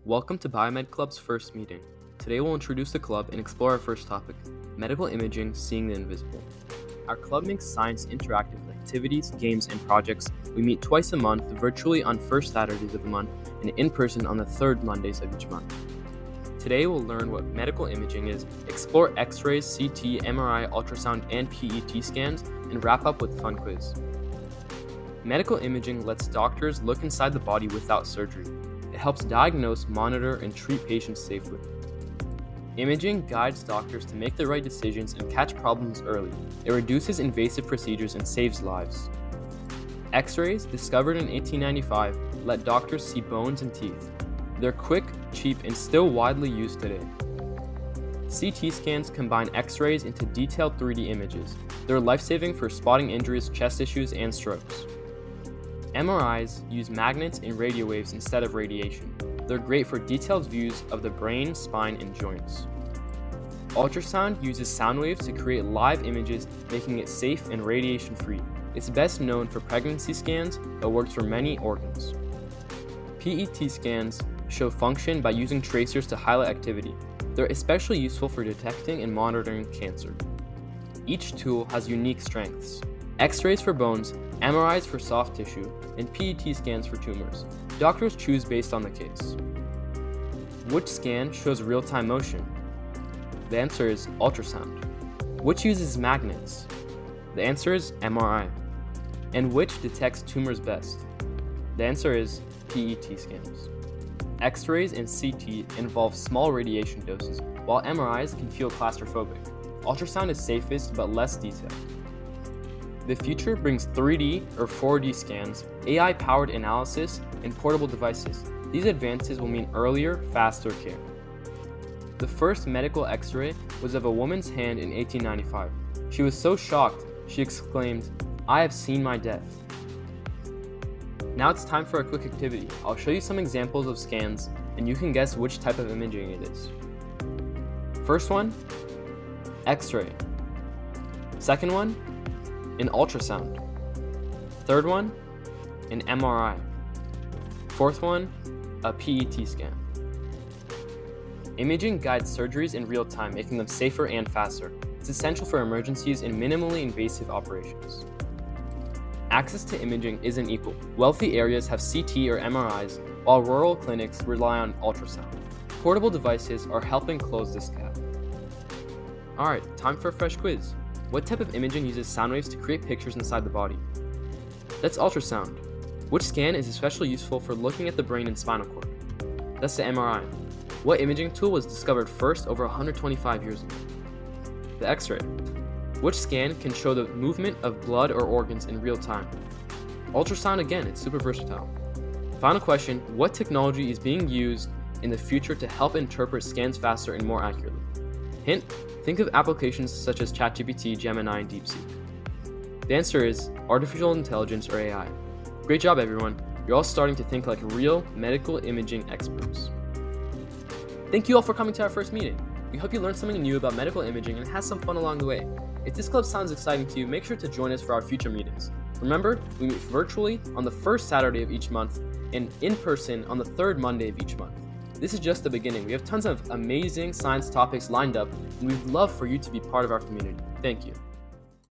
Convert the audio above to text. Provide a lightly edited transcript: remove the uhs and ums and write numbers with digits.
Welcome to Biomed Club's first meeting. Today we'll introduce the club and explore our first topic, medical imaging, seeing the invisible. Our club makes science interactive with activities, games, and projects. We meet twice a month, virtually on first Saturdays of the month, and in person on the third Mondays of each month. Today we'll learn what medical imaging is, explore X-rays, CT, MRI, ultrasound, and PET scans, and wrap up with a fun quiz. Medical imaging lets doctors look inside the body without surgery. It helps diagnose, monitor, and treat patients safely. Imaging guides doctors to make the right decisions and catch problems early. It reduces invasive procedures and saves lives. X-rays, discovered in 1895, let doctors see bones and teeth. They're quick, cheap, and still widely used today. CT scans combine X-rays into detailed 3D images. They're life-saving for spotting injuries, chest issues, and strokes. MRIs use magnets and radio waves instead of radiation. They're great for detailed views of the brain, spine, and joints. Ultrasound uses sound waves to create live images, making it safe and radiation-free. It's best known for pregnancy scans, but works for many organs. PET scans show function by using tracers to highlight activity. They're especially useful for detecting and monitoring cancer. Each tool has unique strengths. X-rays for bones, MRIs for soft tissue, and PET scans for tumors. Doctors choose based on the case. Which scan shows real-time motion? The answer is ultrasound. Which uses magnets? The answer is MRI. And which detects tumors best? The answer is PET scans. X-rays and CT involve small radiation doses, while MRIs can feel claustrophobic. Ultrasound is safest but less detailed. The future brings 3D or 4D scans, AI-powered analysis, and portable devices. These advances will mean earlier, faster care. The first medical X-ray was of a woman's hand in 1895. She was so shocked, she exclaimed, "I have seen my death." Now it's time for a quick activity. I'll show you some examples of scans, and you can guess which type of imaging it is. First one, X-ray. Second one, an ultrasound. Third one, an MRI. Fourth one, a PET scan. Imaging guides surgeries in real time, making them safer and faster. It's essential for emergencies and minimally invasive operations. Access to imaging isn't equal. Wealthy areas have CT or MRIs, while rural clinics rely on ultrasound. Portable devices are helping close this gap. Alright, time for a fresh quiz. What type of imaging uses sound waves to create pictures inside the body? That's ultrasound. Which scan is especially useful for looking at the brain and spinal cord? That's the MRI. What imaging tool was discovered first over 125 years ago? The X-ray. Which scan can show the movement of blood or organs in real time? Ultrasound again, it's super versatile. Final question, what technology is being used in the future to help interpret scans faster and more accurately? Hint, think of applications such as ChatGPT, Gemini, and DeepSeek. The answer is artificial intelligence or AI. Great job, everyone. You're all starting to think like real medical imaging experts. Thank you all for coming to our first meeting. We hope you learned something new about medical imaging and had some fun along the way. If this club sounds exciting to you, make sure to join us for our future meetings. Remember, we meet virtually on the first Saturday of each month and in person on the third Monday of each month. This is just the beginning. We have tons of amazing science topics lined up, and we'd love for you to be part of our community. Thank you.